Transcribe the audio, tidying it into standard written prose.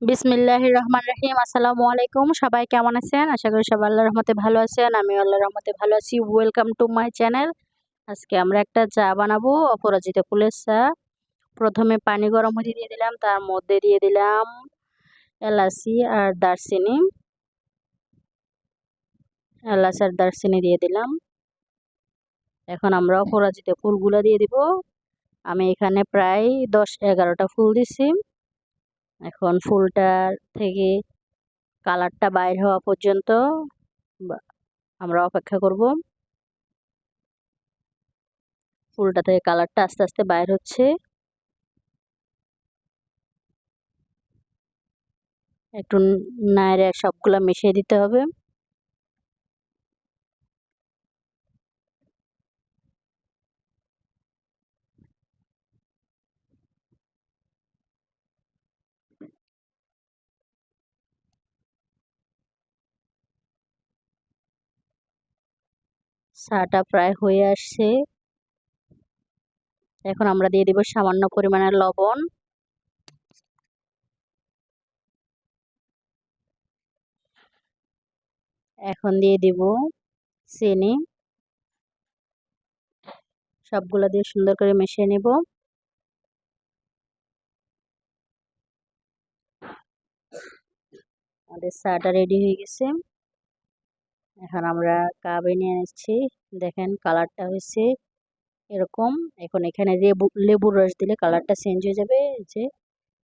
বিসমিল্লাহির রহমানির রহিম। আসসালামু আলাইকুম। সবাই কেমন আছেন? আশা করি সবাই আল্লাহর রহমতে ভালো আছেন। আমিও আল্লাহর রহমতে ভালো আছি। Welcome to my channel. আজকে আমরা একটা চা বানাবো, অপরাজিতা ফুলের চা। প্রথমে পানি গরম হতে দিয়ে দিলাম, তার মধ্যে দিয়ে দিলাম এলাচি আর দারচিনি। এলাচ আর দারচিনি দিয়ে দিলাম। এখন আমরা অপরাজিতা ফুলগুলো দিয়ে দিব। আমি এখানে প্রায় 10-11টা ফুল দিছি। এখন ফুলটার থেকে কালারটা বাইর হওয়া পর্যন্ত আমরা অপেক্ষা করব। ফুলটা থেকে কালারটা আস্তে আস্তে বাইর হচ্ছে। একটু নাড়ে সবগুলা মিশিয়ে দিতে হবে। চাটা প্রায় হয়ে আসছে। এখন আমরা দিয়ে দিব সামান্য পরিমাণের লবণ। এখন দিয়ে দিব চিনি। সবগুলা দিয়ে সুন্দর করে মিশিয়ে নেব। আমাদের চাটা রেডি হয়ে গেছে। এখন আমরা কাপে নিয়ে নিচ্ছি। দেখেন কালারটা হয়েছে এরকম। এখন এখানে লেবুর রস দিলে কালারটা চেঞ্জ হয়ে যাবে। যে